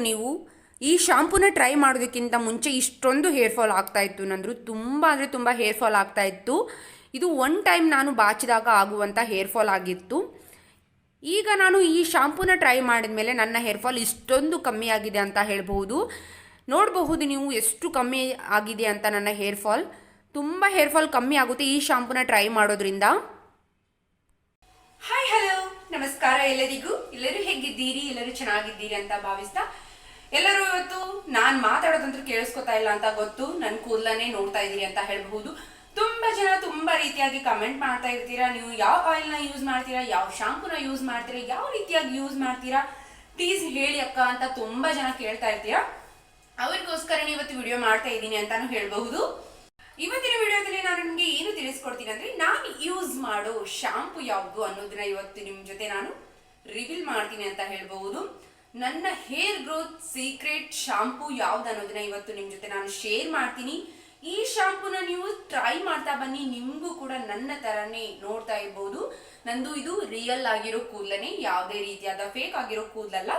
ನೀವು ಈ ಶಾಂಪೂನ ಟ್ರೈ ಮಾಡೋದಕ್ಕಿಂತ ಮುಂಚೆ ಇಷ್ಟೊಂದು ಹೇರ್ ಫಾಲ್ ಆಗ್ತಾ ಇತ್ತು ನಂದ್ರು, ತುಂಬ ಅಂದರೆ ತುಂಬ ಹೇರ್ ಫಾಲ್ ಆಗ್ತಾ ಇತ್ತು. ಇದು ಒನ್ ಟೈಮ್ ನಾನು ಬಾಚಿದಾಗ ಆಗುವಂಥ ಹೇರ್ ಫಾಲ್ ಆಗಿತ್ತು. ಈಗ ನಾನು ಈ ಶಾಂಪೂನ ಟ್ರೈ ಮಾಡಿದ ಮೇಲೆ ನನ್ನ ಹೇರ್ ಫಾಲ್ ಇಷ್ಟೊಂದು ಕಮ್ಮಿ ಆಗಿದೆ ಅಂತ ಹೇಳ್ಬಹುದು. ನೋಡಬಹುದು ನೀವು ಎಷ್ಟು ಕಮ್ಮಿ ಆಗಿದೆ ಅಂತ ನನ್ನ ಹೇರ್ ಫಾಲ್. ತುಂಬ ಹೇರ್ ಫಾಲ್ ಕಮ್ಮಿ ಆಗುತ್ತೆ ಈ ಶಾಂಪೂನ ಟ್ರೈ ಮಾಡೋದ್ರಿಂದ. ಹಾಯ್ ಹಲೋ ನಮಸ್ಕಾರ ಎಲ್ಲರಿಗೂ. ಎಲ್ಲರೂ ಹೇಗಿದ್ದೀರಿ? ಎಲ್ಲರೂ ಚೆನ್ನಾಗಿದ್ದೀರಿ ಅಂತ ಭಾವಿಸ್ತಾ, ಎಲ್ಲರೂ ಇವತ್ತು ನಾನು ಮಾತಾಡೋದಂತೂ ಕೇಳಿಸ್ಕೊತಾ ಇಲ್ಲ ಅಂತ ಗೊತ್ತು. ನನ್ನ ಕೂದಲನ್ನೇ ನೋಡ್ತಾ ಇದ್ದೀರಿ ಅಂತ ಹೇಳಬಹುದು. ತುಂಬಾ ಜನ ತುಂಬಾ ರೀತಿಯಾಗಿ ಕಮೆಂಟ್ ಮಾಡ್ತಾ ಇರ್ತೀರಾ, ನೀವು ಯಾವ ಆಯಿಲ್ನ ಯೂಸ್ ಮಾಡ್ತೀರಾ, ಯಾವ ಶಾಂಪೂನ ಯೂಸ್ ಮಾಡ್ತೀರಾ, ಯಾವ ರೀತಿಯಾಗಿ ಯೂಸ್ ಮಾಡ್ತೀರಾ, ಪ್ಲೀಸ್ ಹೇಳಿ ಅಕ್ಕ ಅಂತ ತುಂಬಾ ಜನ ಕೇಳ್ತಾ ಇರ್ತೀರಾ. ಅವ್ರಿಗೋಸ್ಕರ ಇವತ್ತು ವಿಡಿಯೋ ಮಾಡ್ತಾ ಇದ್ದೀನಿ ಅಂತಾನು ಹೇಳಬಹುದು. ಇವತ್ತಿನ ವಿಡಿಯೋದಲ್ಲಿ ನಾನು ನಿಮಗೆ ಏನು ತಿಳಿಸ್ಕೊಡ್ತೀನಿ ಅಂದ್ರೆ, ನಾನು ಯೂಸ್ ಮಾಡೋ ಶಾಂಪು ಯಾವುದು ಅನ್ನೋದನ್ನ ಇವತ್ತು ನಿಮ್ಮ ಜೊತೆ ನಾನು ರಿವೀಲ್ ಮಾಡ್ತೀನಿ ಅಂತ ಹೇಳ್ಬಹುದು. ನನ್ನ ಹೇರ್ ಗ್ರೋತ್ ಸೀಕ್ರೆಟ್ ಶಾಂಪು ಯಾವ್ದು ಅನ್ನೋದನ್ನ ಇವತ್ತು ನಿಮ್ಮ ಜೊತೆ ನಾನು ಶೇರ್ ಮಾಡ್ತೀನಿ. ಈ ಶಾಂಪೂನ ನೀವು ಟ್ರೈ ಮಾಡ್ತಾ ಬನ್ನಿ, ನಿಮಗೂ ಕೂಡ ನನ್ನ ತರನೇ ನೋಡ್ತಾ ಇರ್ಬೋದು. ನಂದು ಇದು ರಿಯಲ್ ಆಗಿರೋ ಕೂದಲನೇ, ಯಾವುದೇ ರೀತಿಯಾದ ಫೇಕ್ ಆಗಿರೋ ಕೂದಲಲ್ಲ.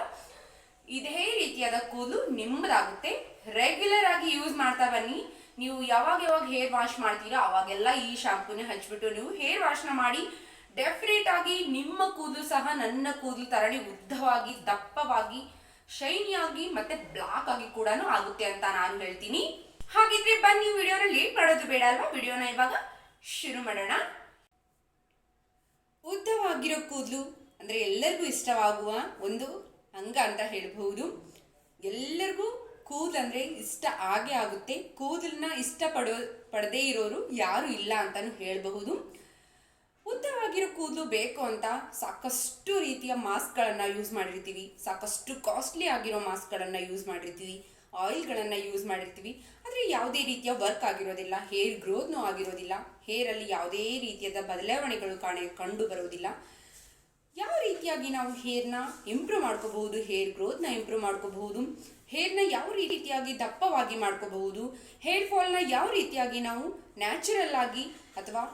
ಇದೇ ರೀತಿಯಾದ ಕೂದಲು ನಿಮ್ಮದಾಗುತ್ತೆ. ರೆಗ್ಯುಲರ್ ಆಗಿ ಯೂಸ್ ಮಾಡ್ತಾ ಬನ್ನಿ. ನೀವು ಯಾವಾಗ ಹೇರ್ ವಾಶ್ ಮಾಡ್ತೀರಾ ಅವಾಗೆಲ್ಲ ಈ ಶಾಂಪೂನ ಹಚ್ಬಿಟ್ಟು ನೀವು ಹೇರ್ ವಾಶ್ನ ಮಾಡಿ, ಡೆಫಿನೆಟ್ ಆಗಿ ನಿಮ್ಮ ಕೂದಲು ಸಹ ನನ್ನ ಕೂದಲು ತರನೇ ಉದ್ದವಾಗಿ, ದಪ್ಪವಾಗಿ, ಶೈನಿಯಾಗಿ ಮತ್ತೆ ಬ್ಲಾಕ್ ಆಗಿ ಕೂಡ ಆಗುತ್ತೆ ಅಂತ ನಾನು ಹೇಳ್ತೀನಿ. ಹಾಗಿದ್ರೆ ಬನ್ನಿ, ವಿಡಿಯೋನ ಲೇಟ್ ಮಾಡೋದು ಬೇಡ ಅಲ್ವಾ? ವಿಡಿಯೋನ ಇವಾಗ ಶುರು ಮಾಡೋಣ. ಉದ್ದವಾಗಿರೋ ಕೂದಲು ಅಂದ್ರೆ ಎಲ್ಲರಿಗೂ ಇಷ್ಟವಾಗುವ ಒಂದು ಅಂಗ ಅಂತ ಹೇಳ್ಬಹುದು. ಎಲ್ಲರಿಗೂ ಕೂದಲು ಅಂದ್ರೆ ಇಷ್ಟ ಆಗೇ ಆಗುತ್ತೆ. ಕೂದಲನ್ನ ಪಡದೇ ಇರೋರು ಯಾರು ಇಲ್ಲ ಅಂತಾನು ಹೇಳಬಹುದು. ಉದ್ದವಾಗಿರೋ ಕೂದಲು ಬೇಕು ಅಂತ ಸಾಕಷ್ಟು ರೀತಿಯ ಮಾಸ್ಕ್ಗಳನ್ನು ಯೂಸ್ ಮಾಡಿರ್ತೀವಿ, ಸಾಕಷ್ಟು ಕಾಸ್ಟ್ಲಿ ಆಗಿರೋ ಮಾಸ್ಕ್ಗಳನ್ನು ಯೂಸ್ ಮಾಡಿರ್ತೀವಿ, ಆಯಿಲ್ಗಳನ್ನು ಯೂಸ್ ಮಾಡಿರ್ತೀವಿ. ಆದರೆ ಯಾವುದೇ ರೀತಿಯ ವರ್ಕ್ ಆಗಿರೋದಿಲ್ಲ, ಹೇರ್ ಗ್ರೋತ್ನೂ ಆಗಿರೋದಿಲ್ಲ, ಹೇರಲ್ಲಿ ಯಾವುದೇ ರೀತಿಯಾದ ಬದಲಾವಣೆಗಳು ಕಂಡು ಬರೋದಿಲ್ಲ. ಯಾವ ರೀತಿಯಾಗಿ ನಾವು ಹೇರ್ನ ಇಂಪ್ರೂವ್ ಮಾಡ್ಕೋಬಹುದು, ಹೇರ್ ಗ್ರೋತ್ನ ಇಂಪ್ರೂವ್ ಮಾಡ್ಕೋಬಹುದು, ಹೇರ್ನ ಯಾವ ರೀತಿಯಾಗಿ ದಪ್ಪವಾಗಿ ಮಾಡ್ಕೋಬಹುದು, ಹೇರ್ ಫಾಲ್ನ ಯಾವ ರೀತಿಯಾಗಿ ನಾವು ನ್ಯಾಚುರಲ್ ಆಗಿ ಅಥವಾ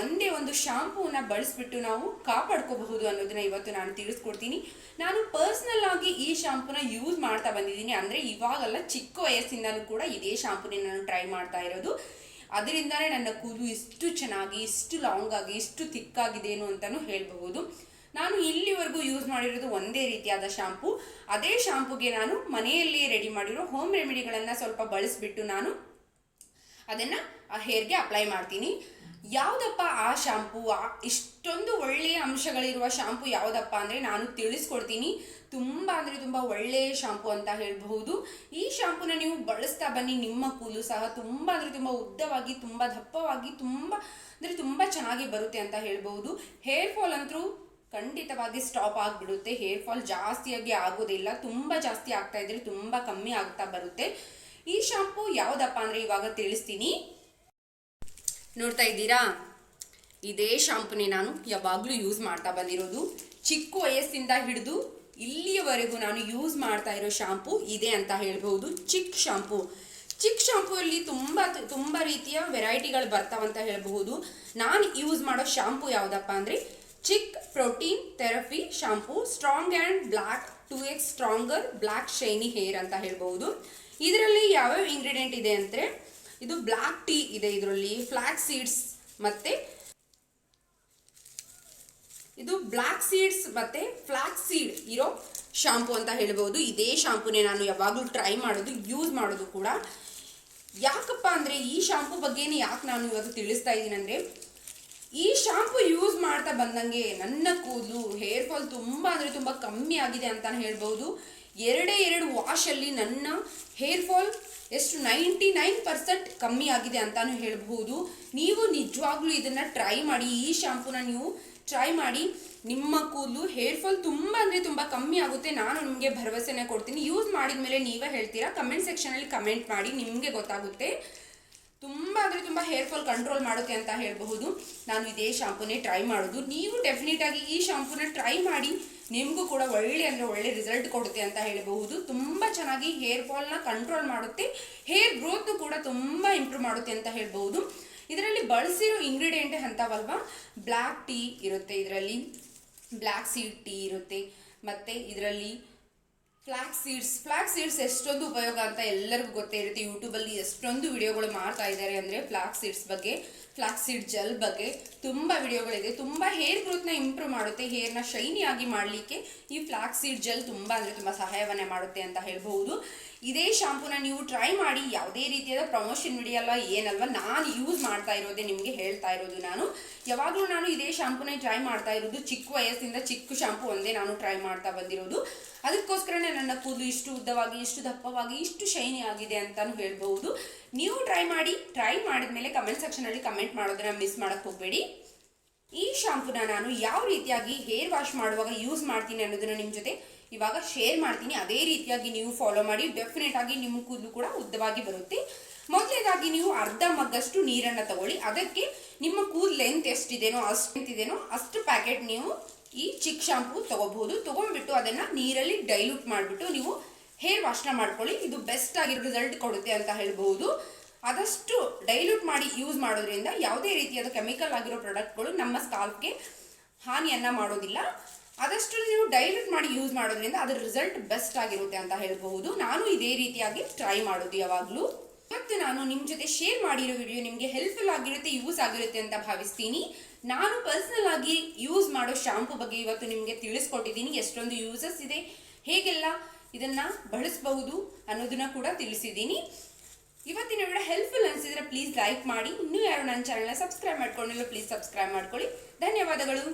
ಒಂದೇ ಒಂದು ಶಾಂಪೂನ ಬಳಸ್ಬಿಟ್ಟು ನಾವು ಕಾಪಾಡ್ಕೋಬಹುದು ಅನ್ನೋದನ್ನ ಇವತ್ತು ನಾನು ತಿಳಿಸ್ಕೊಡ್ತೀನಿ. ನಾನು ಪರ್ಸ್ನಲ್ ಆಗಿ ಈ ಶಾಂಪೂನ ಯೂಸ್ ಮಾಡ್ತಾ ಬಂದಿದ್ದೀನಿ. ಅಂದರೆ ಇವಾಗಲ್ಲ, ಚಿಕ್ಕ ವಯಸ್ಸಿಂದಲೂ ಕೂಡ ಇದೇ ಶಾಂಪೂನ ನಾನು ಟ್ರೈ ಮಾಡ್ತಾ ಇರೋದು. ಅದರಿಂದನೇ ನನ್ನ ಕೂದಲು ಇಷ್ಟು ಚೆನ್ನಾಗಿ, ಇಷ್ಟು ಲಾಂಗ್ ಆಗಿ, ಇಷ್ಟು ಥಿಕ್ಕಾಗಿದೇನು ಅಂತಲೂ ಹೇಳಬಹುದು. ನಾನು ಇಲ್ಲಿವರೆಗೂ ಯೂಸ್ ಮಾಡಿರೋದು ಒಂದೇ ರೀತಿಯಾದ ಶಾಂಪೂ. ಅದೇ ಶಾಂಪೂಗೆ ನಾನು ಮನೆಯಲ್ಲಿ ರೆಡಿ ಮಾಡಿರೋ ಹೋಮ್ ರೆಮಿಡಿಗಳನ್ನು ಸ್ವಲ್ಪ ಬಳಸಿಬಿಟ್ಟು ನಾನು ಅದನ್ನು ಆ ಹೇರ್ಗೆ ಅಪ್ಲೈ ಮಾಡ್ತೀನಿ. ಯಾವುದಪ್ಪ ಆ ಶಾಂಪೂ, ಇಷ್ಟೊಂದು ಒಳ್ಳೆಯ ಅಂಶಗಳಿರುವ ಶಾಂಪೂ ಯಾವುದಪ್ಪ ಅಂದರೆ ನಾನು ತಿಳಿಸ್ಕೊಡ್ತೀನಿ. ತುಂಬ ಅಂದರೆ ತುಂಬ ಒಳ್ಳೆಯ ಶಾಂಪೂ ಅಂತ ಹೇಳಬಹುದು. ಈ ಶಾಂಪೂನ ನೀವು ಬಳಸ್ತಾ ಬನ್ನಿ, ನಿಮ್ಮ ಕೂದಲು ಸಹ ತುಂಬ ಅಂದರೆ ತುಂಬ ಉದ್ದವಾಗಿ, ತುಂಬ ದಪ್ಪವಾಗಿ, ತುಂಬ ಚೆನ್ನಾಗಿ ಬರುತ್ತೆ ಅಂತ ಹೇಳ್ಬಹುದು. ಹೇರ್ ಫಾಲ್ ಅಂತೂ ಖಂಡಿತವಾಗಿ ಸ್ಟಾಪ್ ಆಗಿಬಿಡುತ್ತೆ. ಹೇರ್ ಫಾಲ್ ಜಾಸ್ತಿಯಾಗಿ ಆಗೋದಿಲ್ಲ, ತುಂಬ ಜಾಸ್ತಿ ಆಗ್ತಾ ಇದ್ರೆ ತುಂಬ ಕಮ್ಮಿ ಆಗ್ತಾ ಬರುತ್ತೆ. ಈ ಶಾಂಪೂ ಯಾವುದಪ್ಪ ಅಂದರೆ ಇವಾಗ ತಿಳಿಸ್ತೀನಿ. ನೋಡ್ತಾ ಇದ್ದೀರಾ, ಇದೇ ಶಾಂಪೂನೇ ನಾನು ಯಾವಾಗಲೂ ಯೂಸ್ ಮಾಡ್ತಾ ಬಂದಿರೋದು. ಚಿಕ್ಕ ವಯಸ್ಸಿಂದ ಹಿಡಿದು ಇಲ್ಲಿಯವರೆಗೂ ನಾನು ಯೂಸ್ ಮಾಡ್ತಾ ಇರೋ ಶಾಂಪೂ ಇದೆ ಅಂತ ಹೇಳ್ಬಹುದು. ಚಿಕ್ಕ ಶಾಂಪೂ ಅಲ್ಲಿ ತುಂಬ ರೀತಿಯ ವೆರೈಟಿಗಳು ಬರ್ತಾವಂತ ಹೇಳಬಹುದು. ನಾನು ಯೂಸ್ ಮಾಡೋ ಶಾಂಪೂ ಯಾವುದಪ್ಪ ಅಂದರೆ Chik protein therapy shampoo, strong and black 2x stronger black shiny hair ಅಂತ ಹೇಳ್ಬಹುದು. ಇದರಲ್ಲಿ ಯಾವ್ಯಾವ ಇಂಗ್ರೀಡಿಯೆಂಟ್ ಇದೆ ಅಂದರೆ, ಇದು ಬ್ಲ್ಯಾಕ್ ಟೀ ಇದೆ, ಇದರಲ್ಲಿ ಫ್ಲಾಕ್ಸ್ ಸೀಡ್ಸ್ ಮತ್ತೆ ಇದು ಬ್ಲ್ಯಾಕ್ ಸೀಡ್ಸ್ ಮತ್ತೆ ಫ್ಲಾಕ್ಸ್ ಸೀಡ್ ಇರೋ ಶಾಂಪೂ ಅಂತ ಹೇಳ್ಬೋದು. ಇದೇ ಶಾಂಪೂನೇ ನಾನು ಯಾವಾಗಲೂ ಟ್ರೈ ಮಾಡೋದು, ಯೂಸ್ ಮಾಡೋದು ಕೂಡ. ಯಾಕಪ್ಪ ಅಂದರೆ ಈ ಶಾಂಪೂ ಬಗ್ಗೆನೇ ಯಾಕೆ ನಾನು ಇವತ್ತು ತಿಳಿಸ್ತಾ ಇದ್ದೀನಿ ಅಂದರೆ, ಈ ಶಾಂಪೂ ಯೂಸ್ ಮಾಡ್ತಾ ಬಂದಂಗೆ ನನ್ನ ಕೂದಲು, ಹೇರ್ ಫಾಲ್ ತುಂಬ ಅಂದರೆ ತುಂಬ ಕಮ್ಮಿ ಆಗಿದೆ ಅಂತಾನೆ ಹೇಳ್ಬೋದು. ಎರಡು ವಾಶಲ್ಲಿ ನನ್ನ ಹೇರ್ ಫಾಲ್ ಎಷ್ಟು 99% ಕಮ್ಮಿ ಆಗಿದೆ ಅಂತಾನು ಹೇಳ್ಬಹುದು. ನೀವು ನಿಜವಾಗ್ಲೂ ಇದನ್ನು ಟ್ರೈ ಮಾಡಿ, ಈ ಶಾಂಪೂನ ನೀವು ಟ್ರೈ ಮಾಡಿ. ನಿಮ್ಮ ಕೂದಲು, ಹೇರ್ ಫಾಲ್ ತುಂಬ ಅಂದರೆ ತುಂಬ ಕಮ್ಮಿ ಆಗುತ್ತೆ. ನಾನು ನಿಮಗೆ ಭರವಸೆನ ಕೊಡ್ತೀನಿ. ಯೂಸ್ ಮಾಡಿದ ಮೇಲೆ ನೀವೇ ಹೇಳ್ತೀರಾ, ಕಮೆಂಟ್ ಸೆಕ್ಷನಲ್ಲಿ ಕಮೆಂಟ್ ಮಾಡಿ, ನಿಮಗೆ ಗೊತ್ತಾಗುತ್ತೆ. ತುಂಬ ಅಂದರೆ ತುಂಬ ಹೇರ್ ಫಾಲ್ ಕಂಟ್ರೋಲ್ ಮಾಡುತ್ತೆ ಅಂತ ಹೇಳಬಹುದು. ನಾನು ಇದೇ ಶಾಂಪೂನೇ ಟ್ರೈ ಮಾಡೋದು. ನೀವು ಡೆಫಿನೆಟ್ ಆಗಿ ಈ ಶಾಂಪೂನ ಟ್ರೈ ಮಾಡಿ, ನಿಮಗೂ ಕೂಡ ಒಳ್ಳೆ ರಿಸಲ್ಟ್ ಕೊಡುತ್ತೆ ಅಂತ ಹೇಳಬಹುದು. ತುಂಬ ಚೆನ್ನಾಗಿ ಹೇರ್ ಫಾಲ್ನ ಕಂಟ್ರೋಲ್ ಮಾಡುತ್ತೆ, ಹೇರ್ ಗ್ರೋತ್ನು ಕೂಡ ತುಂಬ ಇಂಪ್ರೂವ್ ಮಾಡುತ್ತೆ ಅಂತ ಹೇಳ್ಬಹುದು. ಇದರಲ್ಲಿ ಬಳಸಿರೋ ಇಂಗ್ರೀಡಿಯೆಂಟ್ ಅಂತಾವಲ್ವಾ, ಬ್ಲ್ಯಾಕ್ ಟೀ ಇರುತ್ತೆ, ಇದರಲ್ಲಿ ಬ್ಲ್ಯಾಕ್ ಸೀಡ್ ಟೀ ಇರುತ್ತೆ, ಮತ್ತು ಇದರಲ್ಲಿ ಫ್ಲಾಕ್ಸ್ ಸೀಡ್ಸ್ ಎಷ್ಟೊಂದು ಉಪಯೋಗ ಅಂತ ಎಲ್ಲರಿಗೂ ಗೊತ್ತೇ ಇರುತ್ತೆ. ಯೂಟ್ಯೂಬಲ್ಲಿ ಎಷ್ಟೊಂದು ವಿಡಿಯೋಗಳು ಮಾಡ್ತಾ ಇದ್ದಾರೆ ಅಂದರೆ ಫ್ಲಾಕ್ಸ್ ಸೀಡ್ಸ್ ಬಗ್ಗೆ, ಫ್ಲಾಕ್ಸ್ ಸೀಡ್ ಜೆಲ್ ಬಗ್ಗೆ ತುಂಬ ವಿಡಿಯೋಗಳಿದೆ. ತುಂಬ ಹೇರ್ ಗ್ರೋತ್ನ ಇಂಪ್ರೂವ್ ಮಾಡುತ್ತೆ, ಹೇರ್ನ ಶೈನಿ ಆಗಿ ಮಾಡಲಿಕ್ಕೆ ಈ ಫ್ಲಾಕ್ಸ್ ಸೀಡ್ ಜೆಲ್ ತುಂಬ ಅಂದರೆ ತುಂಬ ಸಹಾಯವನ್ನೇ ಮಾಡುತ್ತೆ ಅಂತ ಹೇಳ್ಬಹುದು. ಇದೇ ಶಾಂಪೂನ ನೀವು ಟ್ರೈ ಮಾಡಿ. ಯಾವುದೇ ರೀತಿಯಾದ ಪ್ರಮೋಷನ್ ವಿಡಿಯೋ ಅಲ್ಲ, ಏನಲ್ವ, ನಾನು ಯೂಸ್ ಮಾಡ್ತಾ ಇರೋದೇ ನಿಮಗೆ ಹೇಳ್ತಾ ಇರೋದು. ನಾನು ಯಾವಾಗಲೂ ಇದೇ ಶಾಂಪೂನೇ ಟ್ರೈ ಮಾಡ್ತಾ ಇರೋದು. ಚಿಕ್ಕ ವಯಸ್ಸಿಂದ ಚಿಕ್ಕ ಶಾಂಪೂ ಒಂದೇ ನಾನು ಟ್ರೈ ಮಾಡ್ತಾ ಬಂದಿರೋದು. ಅದಕ್ಕೋಸ್ಕರನೇ ನನ್ನ ಕೂದಲು ಇಷ್ಟು ಉದ್ದವಾಗಿ, ಇಷ್ಟು ದಪ್ಪವಾಗಿ, ಇಷ್ಟು ಶೈನಿ ಆಗಿದೆ ಅಂತಾನು ಹೇಳ್ಬಹುದು. ನೀವು ಟ್ರೈ ಮಾಡಿ. ಟ್ರೈ ಮಾಡಿದ್ಮೇಲೆ ಕಮೆಂಟ್ ಸೆಕ್ಷನಲ್ಲಿ ಕಮೆಂಟ್ ಮಾಡೋದನ್ನ ಮಿಸ್ ಮಾಡಕ್ಕೆ ಹೋಗಬೇಡಿ. ಈ ಶಾಂಪೂನ ನಾನು ಯಾವ ರೀತಿಯಾಗಿ ಹೇರ್ ವಾಶ್ ಮಾಡುವಾಗ ಯೂಸ್ ಮಾಡ್ತೀನಿ ಅನ್ನೋದನ್ನ ನಿಮ್ಮ ಜೊತೆ ಇವಾಗ ಶೇರ್ ಮಾಡ್ತೀನಿ. ಅದೇ ರೀತಿಯಾಗಿ ನೀವು ಫಾಲೋ ಮಾಡಿ. ಡೆಫಿನೆಟ್ ಆಗಿ ನಿಮ್ಮ ಕೂದಲು ಕೂಡ ಉದ್ದವಾಗಿ ಬರುತ್ತೆ. ಮೊದಲೇದಾಗಿ ನೀವು ಅರ್ಧ ಮಗ್ಗಷ್ಟು ನೀರನ್ನು ತಗೊಳ್ಳಿ. ಅದಕ್ಕೆ ನಿಮ್ಮ ಕೂದಲು ಲೆಂತ್ ಎಷ್ಟಿದೆನೋ ಅಷ್ಟು ಪ್ಯಾಕೆಟ್ ನೀವು ಈ ಚಿಕ್ ಶಾಂಪೂ ತಗೋಬಹುದು. ತಗೊಂಡ್ಬಿಟ್ಟು ಅದನ್ನು ನೀರಲ್ಲಿ ಡೈಲ್ಯೂಟ್ ಮಾಡಿಬಿಟ್ಟು ನೀವು ಹೇರ್ ವಾಶ್ನ ಮಾಡ್ಕೊಳ್ಳಿ. ಇದು ಬೆಸ್ಟ್ ಆಗಿರೋ ರಿಸಲ್ಟ್ ಕೊಡುತ್ತೆ ಅಂತ ಹೇಳ್ಬಹುದು. ಆದಷ್ಟು ಡೈಲ್ಯೂಟ್ ಮಾಡಿ ಯೂಸ್ ಮಾಡೋದ್ರಿಂದ ಯಾವುದೇ ರೀತಿಯಾದ ಕೆಮಿಕಲ್ ಆಗಿರೋ ಪ್ರಾಡಕ್ಟ್ಗಳು ನಮ್ಮ ಸ್ಕಾಲ್ಪ್ಗೆ ಹಾನಿಯನ್ನು ಮಾಡೋದಿಲ್ಲ. ಆದಷ್ಟು ನೀವು ಡೈಲ್ಯೂಟ್ ಮಾಡಿ ಯೂಸ್ ಮಾಡೋದ್ರಿಂದ ಅದರ ರಿಸಲ್ಟ್ ಬೆಸ್ಟ್ ಆಗಿರುತ್ತೆ ಅಂತ ಹೇಳ್ಬಹುದು. ನಾನು ಇದೇ ರೀತಿಯಾಗಿ ಟ್ರೈ ಮಾಡೋದು ಯಾವಾಗಲೂ. ಇವತ್ತು ನಾನು ನಿಮ್ಮ ಜೊತೆ ಶೇರ್ ಮಾಡಿರೋ ವಿಡಿಯೋ ನಿಮಗೆ ಹೆಲ್ಪ್ಫುಲ್ ಆಗಿರುತ್ತೆ, ಯೂಸ್ ಆಗಿರುತ್ತೆ ಅಂತ ಭಾವಿಸ್ತೀನಿ. ನಾನು ಪರ್ಸನಲ್ ಆಗಿ ಯೂಸ್ ಮಾಡೋ ಶಾಂಪೂ ಬಗ್ಗೆ ಇವತ್ತು ನಿಮಗೆ ತಿಳಿಸ್ಕೊಟ್ಟಿದ್ದೀನಿ. ಎಷ್ಟೊಂದು ಯೂಸಸ್ ಇದೆ, ಹೇಗೆಲ್ಲ ಇದನ್ನು ಬಳಸಬಹುದು ಅನ್ನೋದನ್ನ ಕೂಡ ತಿಳಿಸಿದ್ದೀನಿ. ಇವತ್ತಿನ ವಿಡಿಯೋ ಹೆಲ್ಪ್ಫುಲ್ ಅನಿಸಿದ್ರೆ ಪ್ಲೀಸ್ ಲೈಕ್ ಮಾಡಿ. ಇನ್ನೂ ಯಾರು ನನ್ನ ಚಾನಲ್ನ ಸಬ್ಸ್ಕ್ರೈಬ್ ಮಾಡ್ಕೊಂಡಿಲ್ಲ ಪ್ಲೀಸ್ ಸಬ್ಸ್ಕ್ರೈಬ್ ಮಾಡ್ಕೊಳ್ಳಿ. ಧನ್ಯವಾದಗಳು.